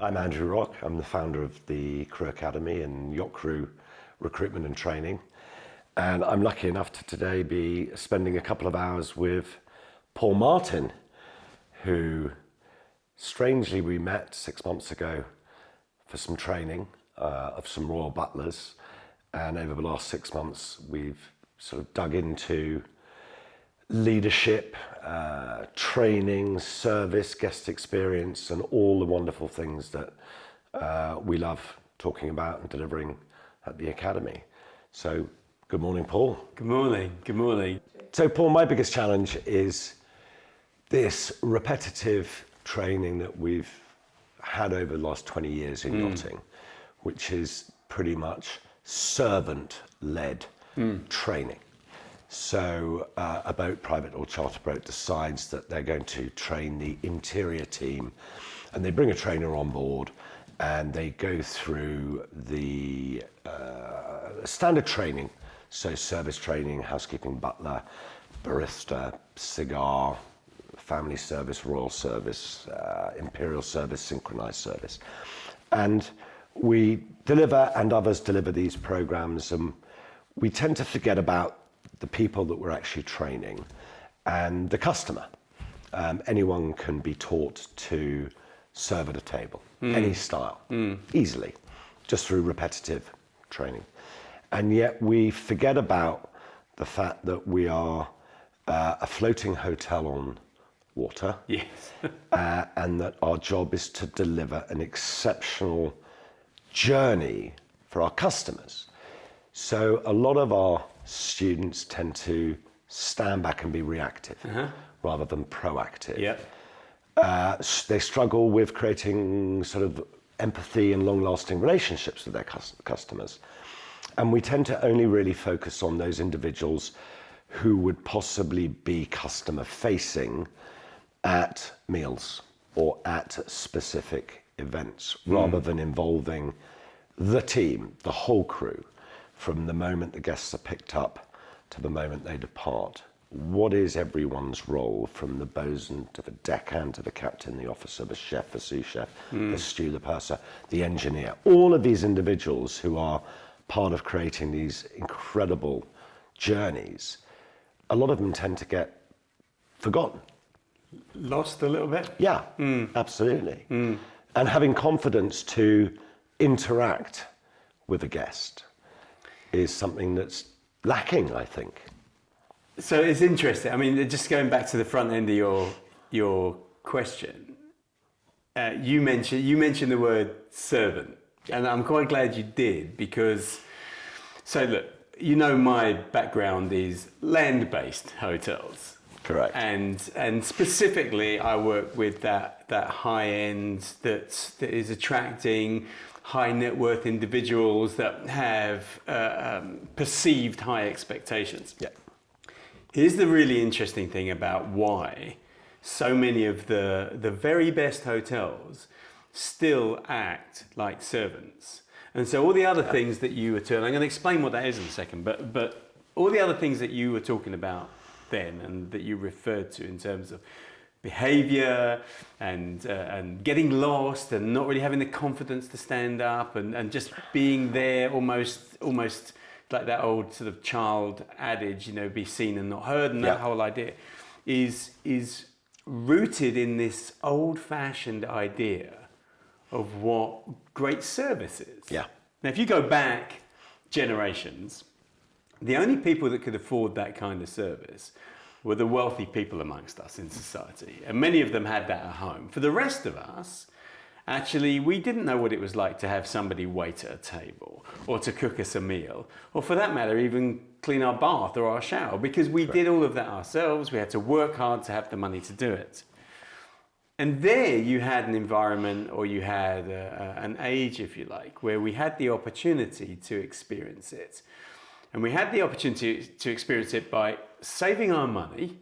I'm Andrew Roch. I'm the founder of the Crew Academy and Yacht Crew Recruitment and Training. And I'm lucky enough to today be spending a couple of hours with Paul Martin, who strangely we met 6 months ago for some training of some Royal Butlers. And over the last 6 months, we've sort of dug into leadership, training, service, guest experience, and all the wonderful things that we love talking about and delivering at the Academy. So, good morning, Paul. Good morning, good morning. So, Paul, my biggest challenge is this repetitive training that we've had over the last 20 years in yachting, which is pretty much servant-led training. So a boat, private or charter boat, decides that they're going to train the interior team, and they bring a trainer on board and they go through the standard training. So service training, housekeeping, butler, barista, cigar, family service, royal service, imperial service, synchronized service. And we deliver, and others deliver these programs, and we tend to forget about the people that we're actually training and the customer. Anyone can be taught to serve at a table, any style, easily, just through repetitive training. And yet we forget about the fact that we are a floating hotel on water. Yes. And that our job is to deliver an exceptional journey for our customers. So a lot of our students tend to stand back and be reactive rather than proactive. Yep. They struggle with creating sort of empathy and long-lasting relationships with their customers. And we tend to only really focus on those individuals who would possibly be customer-facing at meals or at specific events, rather than involving the team, the whole crew, from the moment the guests are picked up to the moment they depart. What is everyone's role, from the bosun to the deckhand to the captain, the officer, the chef, the sous chef, the stew, the purser, the engineer? All of these individuals who are part of creating these incredible journeys, a lot of them tend to get forgotten. Lost a little bit? Yeah, absolutely. And having confidence to interact with a guest is something that's lacking, I think. So it's interesting. I mean, just going back to the front end of your question, you mentioned the word servant, and I'm quite glad you did, because, so look, you know, my background is land-based hotels. Correct. And specifically, I work with that high end that is attracting high net worth individuals that have perceived high expectations. Yeah. Here's the really interesting thing about why so many of the very best hotels still act like servants. And so all the other things that you were telling, I'm going to explain what that is in a second, but all the other things that you were talking about then and that you referred to in terms of behavior and getting lost and not really having the confidence to stand up and just being there, almost like that old sort of child adage, you know, be seen and not heard, and that whole idea is rooted in this old-fashioned idea of what great service is. Yeah. Now, if you go back generations, the only people that could afford that kind of service were the wealthy people amongst us in society. And many of them had that at home. For the rest of us, actually, we didn't know what it was like to have somebody wait at a table or to cook us a meal, or for that matter, even clean our bath or our shower, because we did all of that ourselves. We had to work hard to have the money to do it. And there you had an environment, or you had an age, if you like, where we had the opportunity to experience it. And we had the opportunity to experience it by saving our money,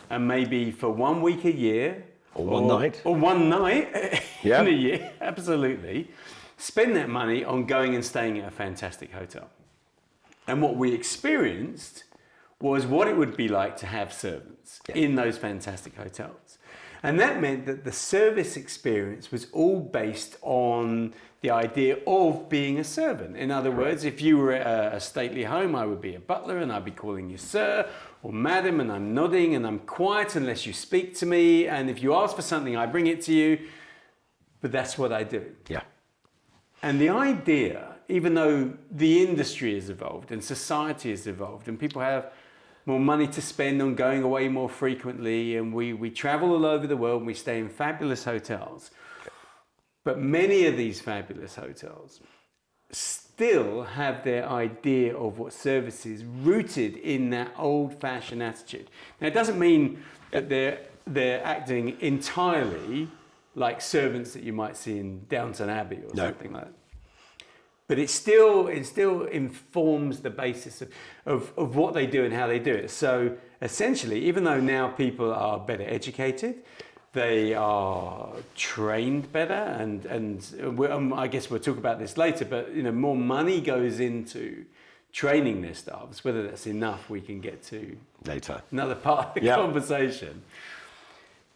and maybe for 1 week a year, or one night, in a year, absolutely, spend that money on going and staying at a fantastic hotel. And what we experienced was what it would be like to have servants in those fantastic hotels. And that meant that the service experience was all based on the idea of being a servant. In other words, if you were at a stately home, I would be a butler and I'd be calling you sir or madam, and I'm nodding and I'm quiet unless you speak to me. And if you ask for something, I bring it to you. But that's what I do. Yeah. And the idea, even though the industry has evolved and society has evolved and people have more money to spend on going away more frequently, and we travel all over the world and we stay in fabulous hotels, but many of these fabulous hotels still have their idea of what service is rooted in that old-fashioned attitude. Now, it doesn't mean that they're acting entirely like servants that you might see in Downton Abbey or something like that. But it still informs the basis of what they do and how they do it. So essentially, even though now people are better educated, they are trained better, and I guess we'll talk about this later, but more money goes into training their staffs. Whether that's enough, we can get to later. Another part of the conversation.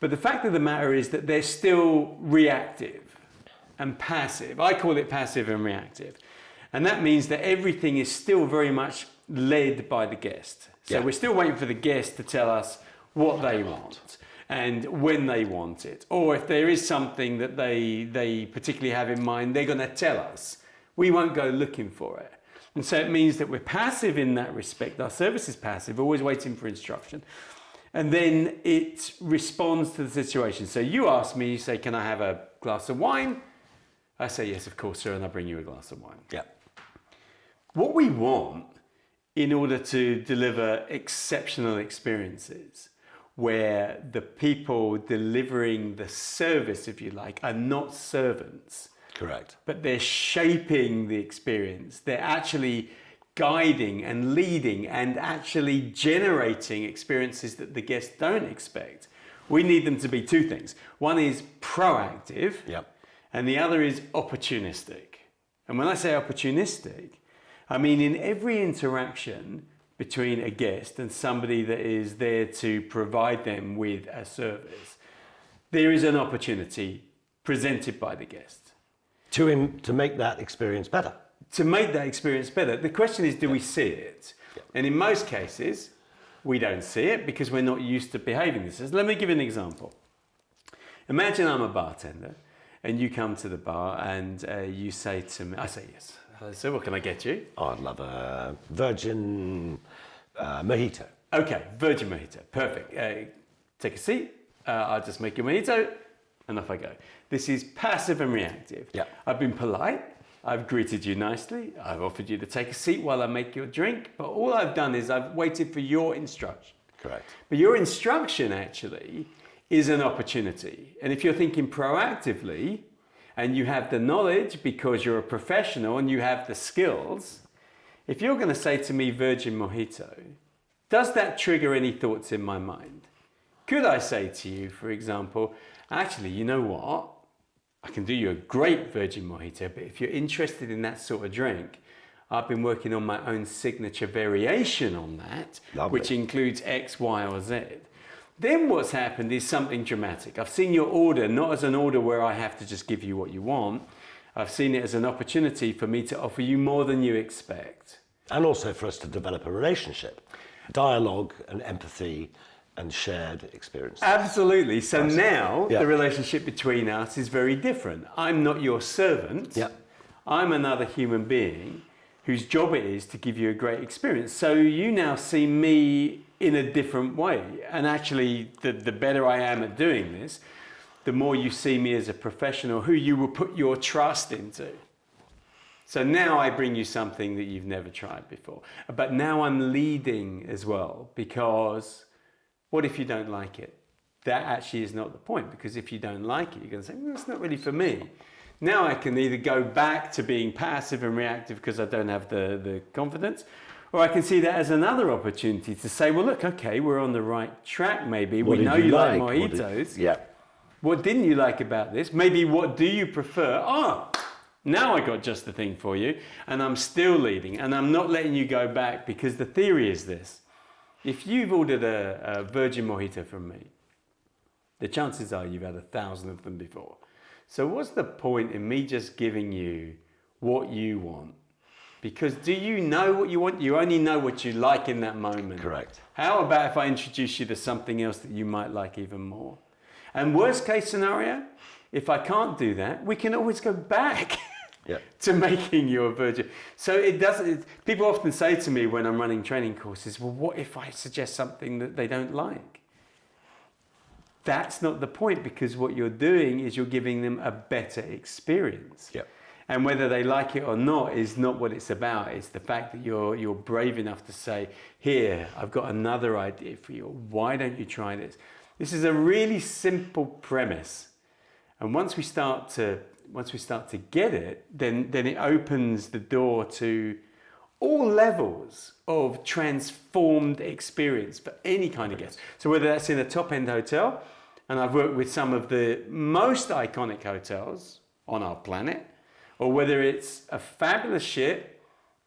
But the fact of the matter is that they're still reactive and passive. I call it passive and reactive. And that means that everything is still very much led by the guest. So we're still waiting for the guest to tell us what they want and when they want it. Or if there is something that they particularly have in mind, they're going to tell us. We won't go looking for it. And so it means that we're passive in that respect. Our service is passive, always waiting for instruction. And then it responds to the situation. So you ask me, you say, can I have a glass of wine? I say, yes, of course, sir, and I bring you a glass of wine. Yeah. What we want in order to deliver exceptional experiences where the people delivering the service, if you like, are not servants. Correct. But they're shaping the experience. They're actually guiding and leading and actually generating experiences that the guests don't expect. We need them to be two things. One is proactive, and the other is opportunistic. And when I say opportunistic, I mean in every interaction between a guest and somebody that is there to provide them with a service, there is an opportunity presented by the guest. To make that experience better. To make that experience better. The question is, do we see it? And in most cases, we don't see it because we're not used to behaving this way. Let me give you an example. Imagine I'm a bartender and you come to the bar and you say to me, I say, yes. Hello, sir, what can I get you? Oh, I'd love a virgin mojito. Okay, virgin mojito. Perfect. Take a seat. I'll just make your mojito and off I go. This is passive and reactive. I've been polite. I've greeted you nicely. I've offered you to take a seat while I make your drink. But all I've done is I've waited for your instruction. Correct. But your instruction actually is an opportunity. And if you're thinking proactively and you have the knowledge because you're a professional and you have the skills, if you're going to say to me virgin mojito, does that trigger any thoughts in my mind? Could I say to you, for example, actually, you know what? I can do you a great virgin mojito, but if you're interested in that sort of drink, I've been working on my own signature variation on that, which includes X, Y, or Z. Then what's happened is something dramatic. I've seen your order not as an order where I have to just give you what you want. I've seen it as an opportunity for me to offer you more than you expect. And also for us to develop a relationship, dialogue and empathy and shared experience. Absolutely. So now the relationship between us is very different. I'm not your servant. I'm another human being whose job it is to give you a great experience. So you now see me in a different way. And actually, the better I am at doing this, the more you see me as a professional who you will put your trust into. So now I bring you something that you've never tried before. But now I'm leading as well, because what if you don't like it? That actually is not the point, because if you don't like it, you're going to say, it's not really for me. Now I can either go back to being passive and reactive because I don't have the confidence, or I can see that as another opportunity to say, well, look, okay, we're on the right track maybe. We know you like mojitos. What didn't you like about this? Maybe what do you prefer? Now I got just the thing for you, and I'm still leading, and I'm not letting you go back, because the theory is this. If you've ordered a virgin mojito from me, the chances are you've had 1,000 of them before. So what's the point in me just giving you what you want? Because do you know what you want? You only know what you like in that moment. Correct. How about if I introduce you to something else that you might like even more? And worst case scenario, if I can't do that, we can always go back to making you a virgin. So it doesn't. People often say to me when I'm running training courses, well, what if I suggest something that they don't like? That's not the point, because what you're doing is you're giving them a better experience. Yep. And whether they like it or not is not what it's about. It's the fact that you're brave enough to say, here, I've got another idea for you. Why don't you try this? This is a really simple premise. And once we start to get it, then it opens the door to all levels of transformed experience for any kind of guest. So whether that's in a top-end hotel, and I've worked with some of the most iconic hotels on our planet, or whether it's a fabulous ship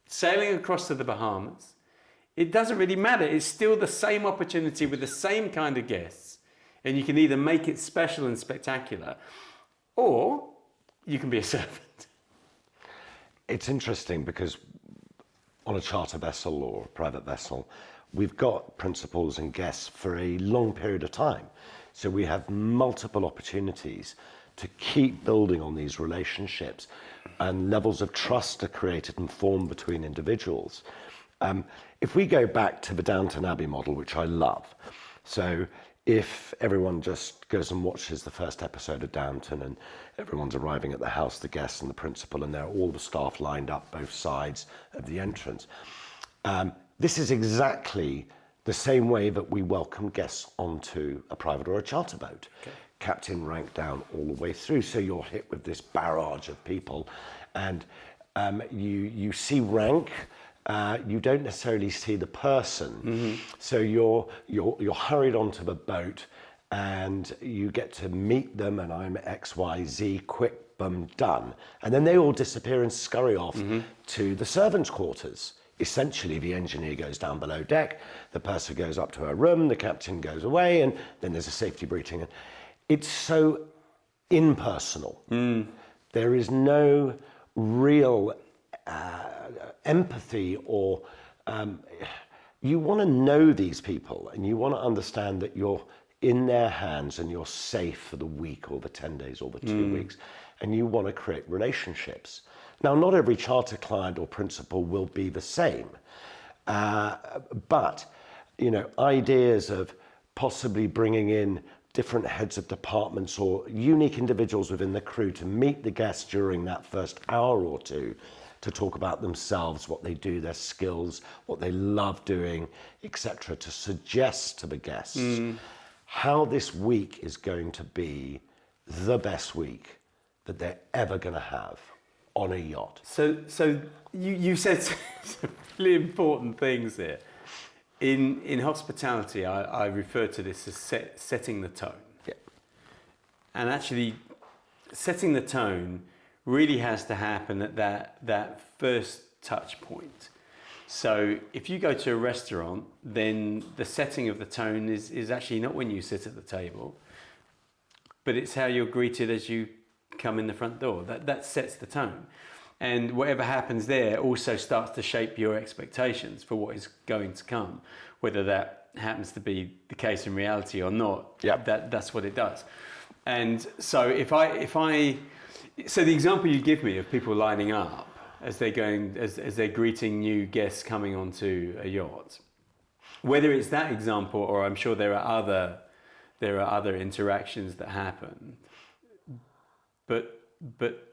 sailing across to the Bahamas, it doesn't really matter. It's still the same opportunity with the same kind of guests. And you can either make it special and spectacular, or you can be a servant. It's interesting because on a charter vessel or a private vessel, we've got principals and guests for a long period of time. So we have multiple opportunities to keep building on these relationships, and levels of trust are created and formed between individuals. If we go back to the Downton Abbey model, which I love, so if everyone just goes and watches the first episode of Downton and everyone's arriving at the house, the guests and the principal, and there are all the staff lined up both sides of the entrance. This is exactly the same way that we welcome guests onto a private or a charter boat. Okay. Captain rank down all the way through. So you're hit with this barrage of people, and you see rank. You don't necessarily see the person. Mm-hmm. So you're hurried onto the boat, and you get to meet them, and I'm XYZ, quick, boom, done. And then they all disappear and scurry off to the servants' quarters. Essentially, the engineer goes down below deck, the purser goes up to her room, the captain goes away, and then there's a safety briefing. It's so impersonal. There is no real empathy, or you want to know these people, and you want to understand that you're in their hands and you're safe for the week or the 10 days or the 2 weeks, and you want to create relationships. Now, not every charter client or principal will be the same, but ideas of possibly bringing in different heads of departments or unique individuals within the crew to meet the guests during that first hour or two, to talk about themselves, what they do, their skills, what they love doing, etc., to suggest to the guests how this week is going to be the best week that they're ever going to have on a yacht. So you said some really important things here. In hospitality, I refer to this as setting the tone. Yeah. And actually, setting the tone really has to happen at that first touch point. So if you go to a restaurant, then the setting of the tone is actually not when you sit at the table, but it's how you're greeted as you come in the front door. That sets the tone. And whatever happens there also starts to shape your expectations for what is going to come, whether that happens to be the case in reality or not. Yeah. That's what it does. And so so the example you give me of people lining up as they're greeting new guests coming onto a yacht, whether it's that example or I'm sure there are other interactions that happen, but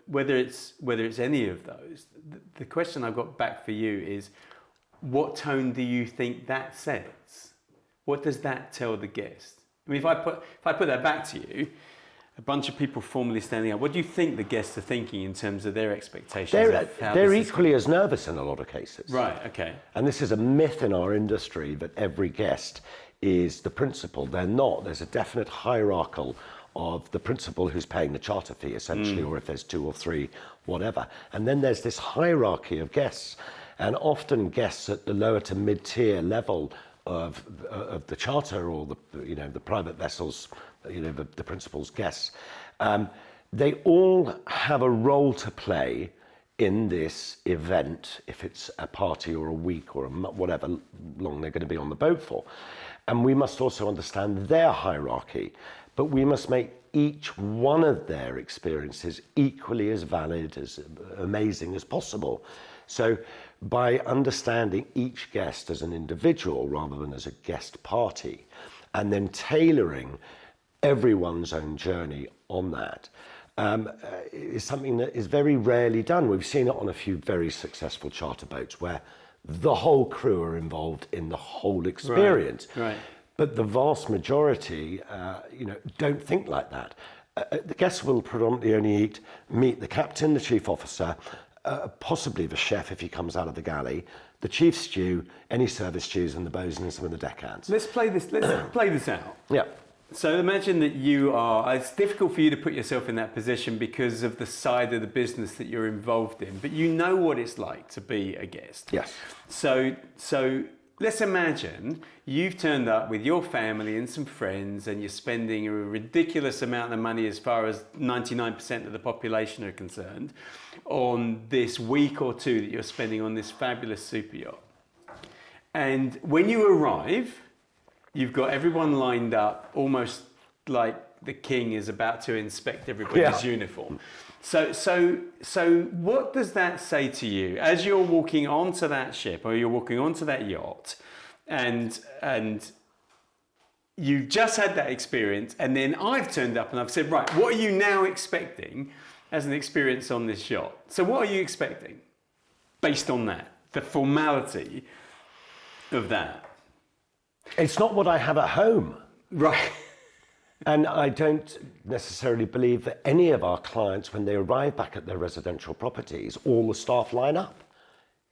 whether it's any of those, the question I've got back for you is, what tone do you think that sets? What does that tell the guest? I mean, if I put that back to you, a bunch of people formally standing up, what do you think the guests are thinking in terms of their expectations? They're equally as nervous in a lot of cases. Right, okay. And this is a myth in our industry that every guest is the principal. They're not. There's a definite hierarchical of the principal who's paying the charter fee, essentially, or if there's 2 or 3, whatever. And then there's this hierarchy of guests. And often guests at the lower to mid-tier level of the charter or the private vessels, the principal's guests, they all have a role to play in this event, if it's a party or a week or whatever long they're going to be on the boat for. And we must also understand their hierarchy, but we must make each one of their experiences equally as valid, as amazing as possible. So by understanding each guest as an individual rather than as a guest party, and then tailoring everyone's own journey on that, is something that is very rarely done. We've seen it on a few very successful charter boats where the whole crew are involved in the whole experience. Right. But the vast majority, don't think like that. The guests will predominantly only meet the captain, the chief officer, possibly the chef if he comes out of the galley, the chief stew, any service stews, and the bosun and some of the deckhands. Let's play this out. Yeah. So imagine that it's difficult for you to put yourself in that position because of the side of the business that you're involved in, but you know what it's like to be a guest. Yes. So let's imagine you've turned up with your family and some friends and you're spending a ridiculous amount of money as far as 99% of the population are concerned on this week or two that you're spending on this fabulous super yacht. And when you arrive, you've got everyone lined up almost like the king is about to inspect everybody's uniform. So what does that say to you as you're walking onto that ship or you're walking onto that yacht and you've just had that experience and then I've turned up and I've said, right, what are you now expecting as an experience on this yacht? So what are you expecting based on that, the formality of that? It's not what I have at home. Right. And I don't necessarily believe that any of our clients, when they arrive back at their residential properties, all the staff line up.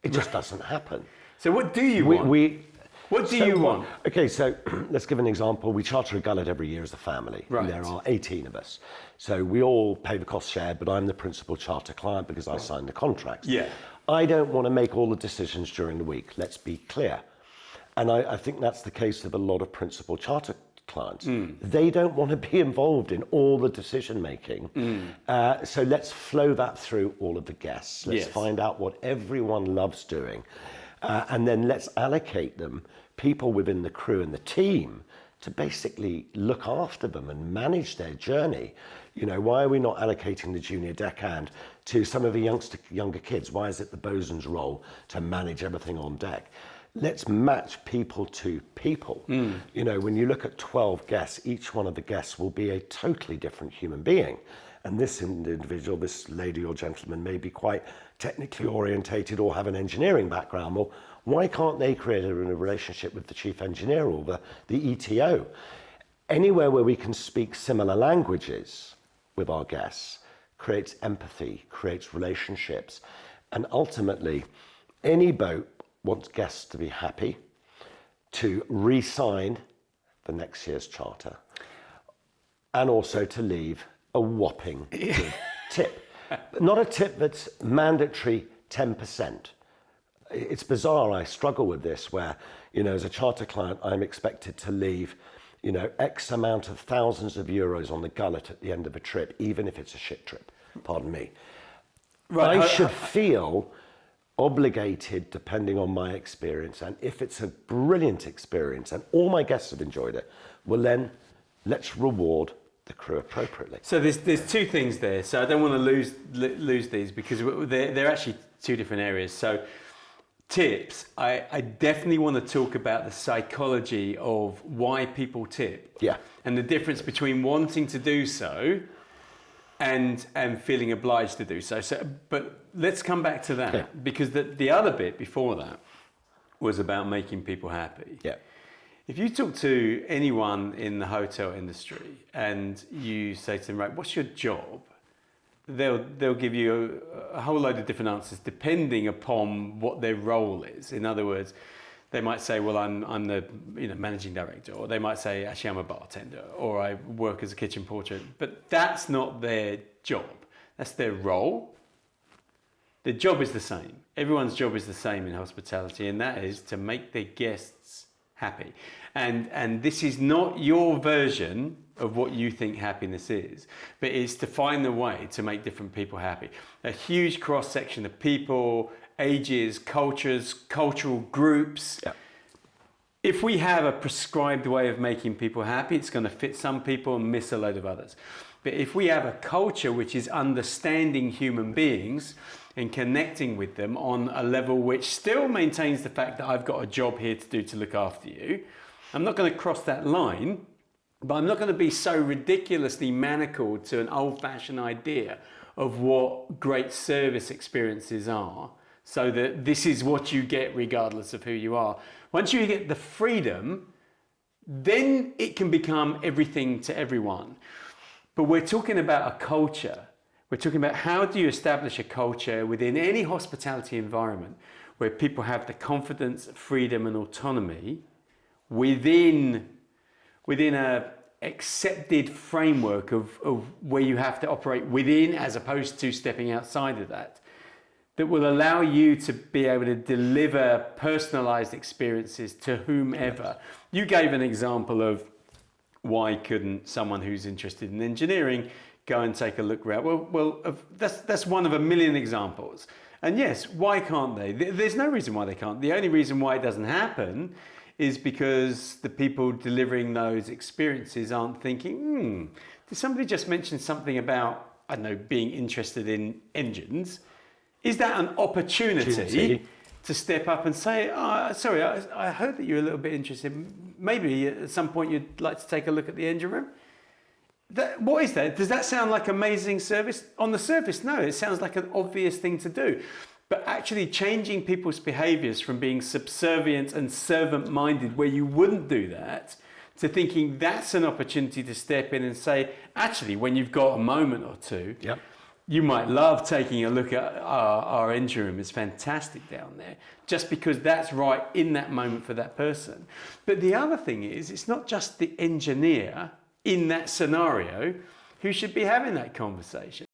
It just doesn't happen. So what do you want? What do you want? Okay, so let's give an example. We charter a gullet every year as a family. Right. And there are 18 of us. So we all pay the cost share, but I'm the principal charter client because I signed the contracts. Yeah. I don't want to make all the decisions during the week. Let's be clear. And I think that's the case of a lot of principal charter clients. They don't want to be involved in all the decision making. So let's flow that through all of the guests. Let's find out what everyone loves doing. And then let's allocate them, people within the crew and the team, to basically look after them and manage their journey. Why are we not allocating the junior deckhand to some of the younger kids? Why is it the bosun's role to manage everything on deck? Let's match people to people. When you look at 12 guests, each one of the guests will be a totally different human being. And this individual, this lady or gentleman may be quite technically orientated or have an engineering background. Well, why can't they create a relationship with the chief engineer or the ETO? Anywhere where we can speak similar languages with our guests creates empathy, creates relationships. And ultimately, any boat wants guests to be happy, to re-sign the next year's charter, and also to leave a whopping good tip. Not a tip that's mandatory 10%. It's bizarre, I struggle with this, where, as a charter client, I'm expected to leave, X amount of thousands of euros on the gullet at the end of a trip, even if it's a shit trip, pardon me. Right. I should feel obligated, depending on my experience, and if it's a brilliant experience and all my guests have enjoyed it, well then let's reward the crew appropriately. So there's two things there. So I don't want to lose these because they're actually two different areas. So tips, I definitely want to talk about the psychology of why people tip. Yeah. And the difference between wanting to do so and feeling obliged to do so. But let's come back to that because the other bit before that was about making people happy. Yeah. If you talk to anyone in the hotel industry and you say to them, right, what's your job? They'll give you a whole load of different answers depending upon what their role is. In other words, they might say, well, I'm the managing director, or they might say, actually, I'm a bartender, or I work as a kitchen porter. But that's not their job. That's their role. Their job is the same. Everyone's job is the same in hospitality, and that is to make their guests happy. And this is not your version of what you think happiness is, but it's to find the way to make different people happy. A huge cross section of people, ages, cultures, cultural groups. Yeah. If we have a prescribed way of making people happy, it's going to fit some people and miss a load of others. But if we have a culture which is understanding human beings and connecting with them on a level which still maintains the fact that I've got a job here to do to look after you, I'm not going to cross that line, but I'm not going to be so ridiculously manacled to an old-fashioned idea of what great service experiences are, so that this is what you get regardless of who you are. Once you get the freedom, then it can become everything to everyone. But we're talking about a culture. We're talking about how do you establish a culture within any hospitality environment where people have the confidence, freedom and autonomy within a accepted framework of where you have to operate within, as opposed to stepping outside of that, that will allow you to be able to deliver personalized experiences to whomever. You gave an example of why couldn't someone who's interested in engineering go and take a look around? That's one of a million examples. And yes, why can't they? There's no reason why they can't. The only reason why it doesn't happen is because the people delivering those experiences aren't thinking, did somebody just mention something about, I don't know, being interested in engines? Is that an opportunity to step up and say, sorry, I heard that you're a little bit interested. Maybe at some point you'd like to take a look at the engine room? What is that? Does that sound like amazing service? On the surface, no, it sounds like an obvious thing to do. But actually changing people's behaviors from being subservient and servant-minded, where you wouldn't do that, to thinking that's an opportunity to step in and say, actually, when you've got a moment or two, you might love taking a look at our engine room. It's fantastic down there, just because that's right in that moment for that person. But the other thing is, it's not just the engineer in that scenario who should be having that conversation.